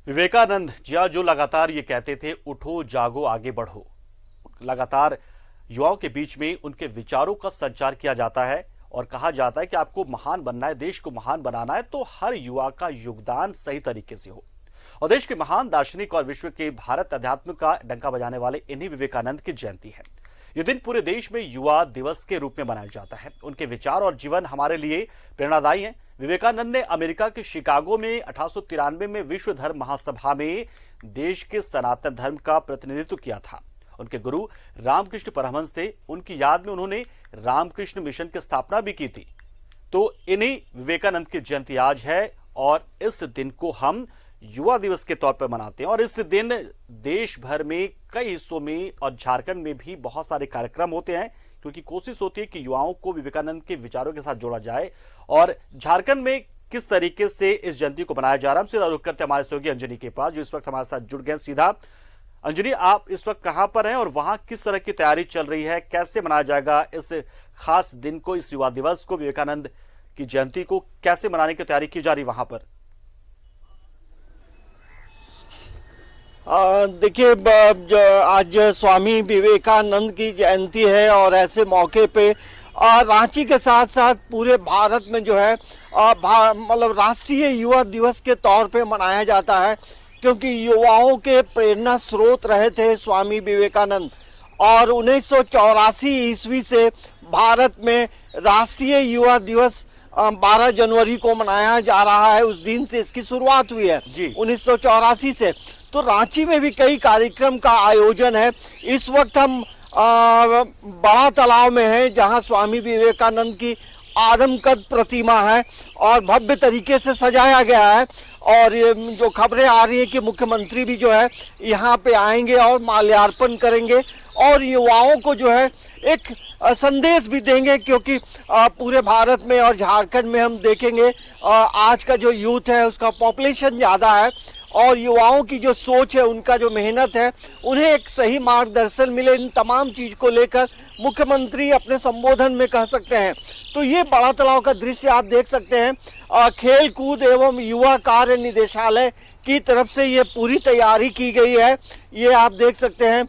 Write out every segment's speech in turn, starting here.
विवेकानंद जो लगातार ये कहते थे, उठो जागो आगे बढ़ो। लगातार युवाओं के बीच में उनके विचारों का संचार किया जाता है और कहा जाता है कि आपको महान बनना है, देश को महान बनाना है तो हर युवा का योगदान सही तरीके से हो। और देश के महान दार्शनिक और विश्व के भारत अध्यात्म का डंका बजाने वाले इन्हीं विवेकानंद की जयंती है। यह दिन पूरे देश में युवा दिवस के रूप में मनाया जाता है। उनके विचार और जीवन हमारे लिए प्रेरणादायी हैं। विवेकानंद ने अमेरिका के शिकागो में 1893 में विश्व धर्म महासभा में देश के सनातन धर्म का प्रतिनिधित्व किया था। उनके गुरु रामकृष्ण परमहंस थे। उनकी याद में उन्होंने रामकृष्ण मिशन की स्थापना भी की थी। तो इन्हीं विवेकानंद की जयंती आज है और इस दिन को हम युवा दिवस के तौर पर मनाते हैं। और इस दिन देश भर में कई हिस्सों में और झारखंड में भी बहुत सारे कार्यक्रम होते हैं, क्योंकि कोशिश होती है कि युवाओं को विवेकानंद के विचारों के साथ जोड़ा जाए। और झारखंड में किस तरीके से इस जयंती को मनाया जा रहा है, हम सीधा रुक करते हमारे सहयोगी अंजनी के पास, जो इस वक्त हमारे साथ जुड़ गए। सीधा अंजनी, आप इस वक्त कहां पर हैं और वहां किस तरह की तैयारी चल रही है? कैसे मनाया जाएगा इस खास दिन को, इस युवा दिवस को, विवेकानंद की जयंती को कैसे मनाने की तैयारी की जा रही वहां पर? देखिए, आज स्वामी विवेकानंद की जयंती है और ऐसे मौके पे रांची के साथ साथ पूरे भारत में जो है मतलब राष्ट्रीय युवा दिवस के तौर पे मनाया जाता है, क्योंकि युवाओं के प्रेरणा स्रोत रहे थे स्वामी विवेकानंद। और 1984 ईस्वी से भारत में राष्ट्रीय युवा दिवस 12 जनवरी को मनाया जा रहा है। उस दिन से इसकी शुरुआत हुई है 1984 से। तो रांची में भी कई कार्यक्रम का आयोजन है। इस वक्त हम बड़ा तालाब में हैं, जहां स्वामी विवेकानंद की आदमकद प्रतिमा है और भव्य तरीके से सजाया गया है। और ये जो खबरें आ रही हैं कि मुख्यमंत्री भी जो है यहाँ पे आएंगे और माल्यार्पण करेंगे और युवाओं को जो है एक संदेश भी देंगे, क्योंकि पूरे भारत में और झारखंड में हम देखेंगे आज का जो यूथ है उसका पॉपुलेशन ज़्यादा है और युवाओं की जो सोच है, उनका जो मेहनत है, उन्हें एक सही मार्गदर्शन मिले। इन तमाम चीज़ को लेकर मुख्यमंत्री अपने संबोधन में कह सकते हैं। तो ये बड़ा तालाब का दृश्य आप देख सकते हैं। खेल कूद एवं युवा कार्य निदेशालय की तरफ से ये पूरी तैयारी की गई है। ये आप देख सकते हैं,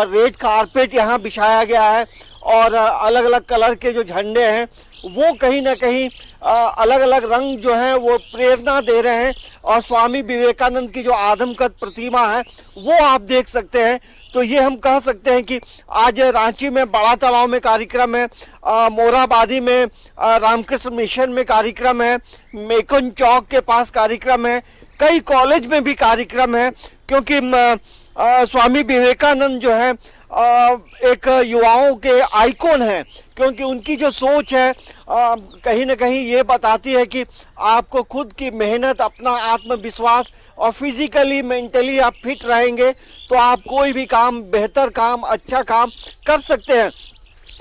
रेड कारपेट यहाँ बिछाया गया है और अलग अलग कलर के जो झंडे हैं वो कहीं ना कहीं अलग अलग रंग जो हैं वो प्रेरणा दे रहे हैं। और स्वामी विवेकानंद की जो आदमकद प्रतिमा है वो आप देख सकते हैं। तो ये हम कह सकते हैं कि आज रांची में बड़ा तालाब में कार्यक्रम है, मोराबादी में रामकृष्ण मिशन में कार्यक्रम है, मेकन चौक के पास कार्यक्रम है, कई कॉलेज में भी कार्यक्रम है, क्योंकि स्वामी विवेकानंद जो है एक युवाओं के आइकॉन है। क्योंकि उनकी जो सोच है कहीं ना कहीं ये बताती है कि आपको खुद की मेहनत, अपना आत्मविश्वास और फिजिकली मेंटली आप फिट रहेंगे तो आप कोई भी काम, बेहतर काम, अच्छा काम कर सकते हैं।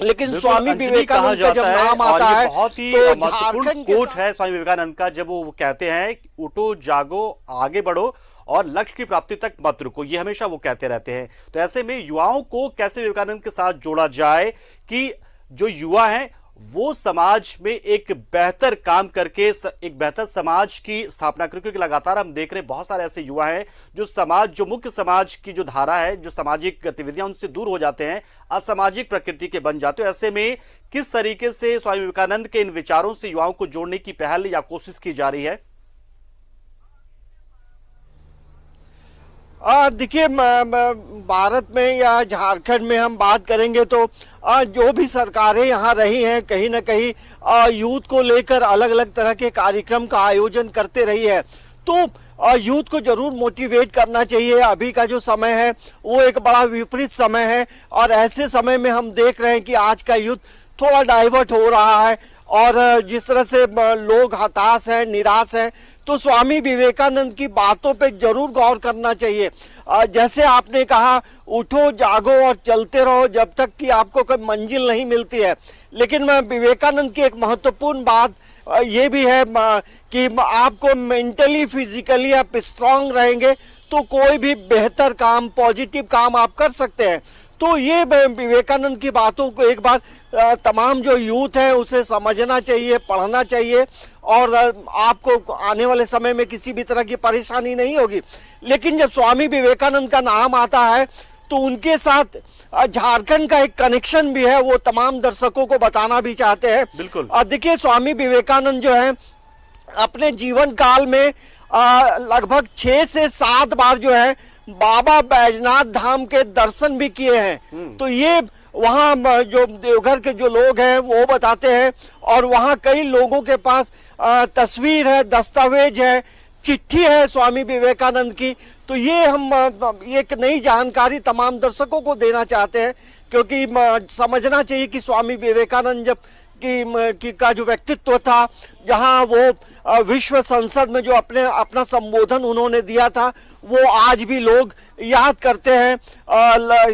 लेकिन स्वामी विवेकानंद का जब नाम आता है बहुत ही तो महत्वपूर्ण कोट है स्वामी विवेकानंद का, जब वो कहते हैं उठो जागो आगे बढ़ो और लक्ष्य की प्राप्ति तक मत रुको। ये हमेशा वो कहते रहते हैं। तो ऐसे में युवाओं को कैसे विवेकानंद के साथ जोड़ा जाए कि जो युवा हैं वो समाज में एक बेहतर काम करके एक बेहतर समाज की स्थापना करें, क्योंकि लगातार हम देख रहे हैं बहुत सारे ऐसे युवा हैं जो समाज, जो मुख्य समाज की जो धारा है, जो सामाजिक गतिविधियां, उनसे दूर हो जाते हैं, असामाजिक प्रकृति के बन जाते हैं। ऐसे में किस तरीके से स्वामी विवेकानंद के इन विचारों से युवाओं को जोड़ने की पहल या कोशिश की जा रही है? देखिए, भारत में या झारखंड में हम बात करेंगे तो जो भी सरकारें यहाँ रही हैं कहीं ना कहीं यूथ को लेकर अलग अलग तरह के कार्यक्रम का आयोजन करते रही है। तो यूथ को जरूर मोटिवेट करना चाहिए। अभी का जो समय है वो एक बड़ा विपरीत समय है और ऐसे समय में हम देख रहे हैं कि आज का यूथ थोड़ा डाइवर्ट हो रहा है और जिस तरह से लोग हताश हैं, निराश हैं, तो स्वामी विवेकानंद की बातों पे जरूर गौर करना चाहिए। जैसे आपने कहा, उठो जागो और चलते रहो जब तक कि आपको कोई मंजिल नहीं मिलती है। लेकिन विवेकानंद की एक महत्वपूर्ण बात ये भी है कि आपको मेंटली, फिजिकली आप स्ट्रांग रहेंगे तो कोई भी बेहतर काम, पॉजिटिव काम आप कर सकते हैं। तो ये विवेकानंद की बातों को एक बार तमाम जो यूथ है उसे समझना चाहिए, पढ़ना चाहिए, और आपको आने वाले समय में किसी भी तरह की परेशानी नहीं होगी। लेकिन जब स्वामी विवेकानंद का नाम आता है तो उनके साथ झारखंड का एक कनेक्शन भी है, वो तमाम दर्शकों को बताना भी चाहते हैं। बिल्कुल। देखिए, स्वामी विवेकानंद जो है अपने जीवन काल में लगभग 6 से 7 बार जो है बाबा बैजनाथ धाम के दर्शन भी किए हैं। तो ये वहाँ जो देवघर के जो लोग हैं वो बताते हैं, और वहाँ कई लोगों के पास तस्वीर है, दस्तावेज है, चिट्ठी है स्वामी विवेकानंद की। तो ये हम एक नई जानकारी तमाम दर्शकों को देना चाहते हैं, क्योंकि समझना चाहिए कि स्वामी विवेकानंद जब का जो व्यक्तित्व था, जहां वो विश्व संसद में जो अपना संबोधन उन्होंने दिया था, वो आज भी लोग याद करते हैं।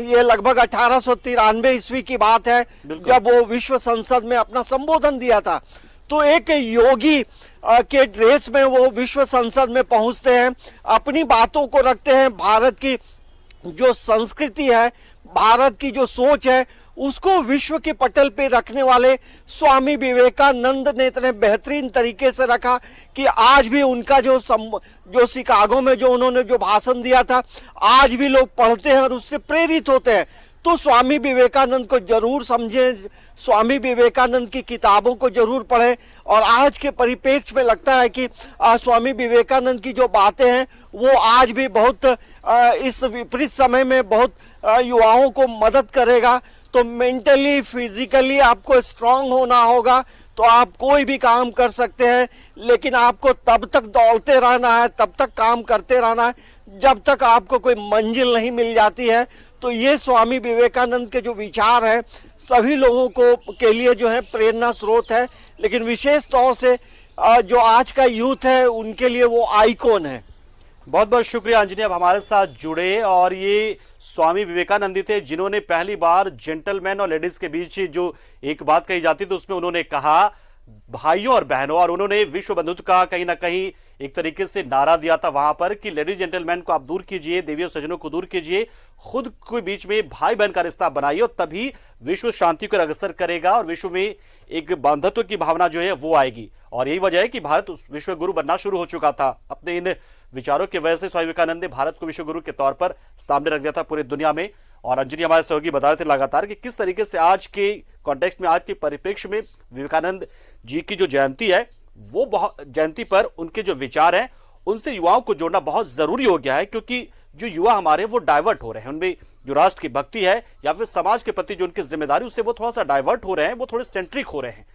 ये लगभग 1893 ईस्वी की बात है जब वो विश्व संसद में अपना संबोधन दिया था। तो एक योगी के ड्रेस में वो विश्व संसद में पहुंचते हैं, अपनी बातों को रखते हैं, भारत की जो संस्कृति है, भारत की जो सोच है, उसको विश्व के पटल पे रखने वाले स्वामी विवेकानंद ने इतने बेहतरीन तरीके से रखा कि आज भी उनका जो शिकागो में जो उन्होंने जो भाषण दिया था, आज भी लोग पढ़ते हैं और उससे प्रेरित होते हैं। तो स्वामी विवेकानंद को जरूर समझें, स्वामी विवेकानंद की किताबों को जरूर पढ़ें। और आज के परिप्रेक्ष्य में लगता है कि स्वामी विवेकानंद की जो बातें हैं वो आज भी बहुत इस विपरीत समय में बहुत युवाओं को मदद करेगा। तो मेंटली, फिजिकली आपको स्ट्रांग होना होगा, तो आप कोई भी काम कर सकते हैं, लेकिन आपको तब तक दौड़ते रहना है, तब तक काम करते रहना है जब तक आपको कोई मंजिल नहीं मिल जाती है। तो ये स्वामी विवेकानंद के जो विचार है सभी लोगों को के लिए जो है प्रेरणा स्रोत है, लेकिन विशेष तौर से जो आज का यूथ है उनके लिए वो आइकॉन है। बहुत बहुत शुक्रिया अंजनी, आप हमारे साथ जुड़े। और ये स्वामी विवेकानंद थे जिन्होंने पहली बार जेंटलमैन और लेडीज के बीच जो एक बात कही जाती थी उसमें उन्होंने कहा भाइयों और बहनों, और उन्होंने विश्व बंधुत्व का कहीं ना कहीं एक तरीके से नारा दिया था वहां पर कि लेडीज जेंटलमैन को आप दूर कीजिए, देवियों सज्जनों को दूर कीजिए, खुद के बीच में भाई बहन का रिश्ता बनाइए, और तभी विश्व शांति को अग्रसर करेगा और विश्व में एक बंधुत्व की भावना जो है वो आएगी। और यही वजह है कि भारत उस विश्व गुरु बनना शुरू हो चुका था। अपने इन विचारों की वजह से स्वामी विवेकानंद ने भारत को विश्व गुरु के तौर पर सामने रख दिया था पूरी दुनिया में। और अंजनी हमारे सहयोगी बता रहे थे लगातार कि किस तरीके से आज के कॉन्टेक्स्ट में, आज के परिप्रेक्ष्य में विवेकानंद जी की जो जयंती है वो जयंती पर उनके जो विचार हैं उनसे युवाओं को जोड़ना बहुत जरूरी हो गया है, क्योंकि जो युवा हमारे वो डाइवर्ट हो रहे हैं, उनमें जो राष्ट्र की भक्ति है या फिर समाज के प्रति जो उनकी जिम्मेदारी उससे वो थोड़ा सा डाइवर्ट हो रहे हैं, वो थोड़े सेंट्रिक हो रहे हैं।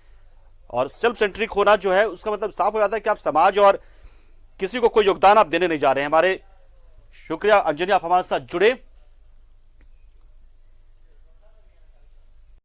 और सेल्फ सेंट्रिक होना जो है उसका मतलब साफ हो जाता है कि आप समाज और किसी को कोई योगदान आप देने नहीं जा रहे हैं। हमारे शुक्रिया अंजनी, आप हमारे साथ जुड़े।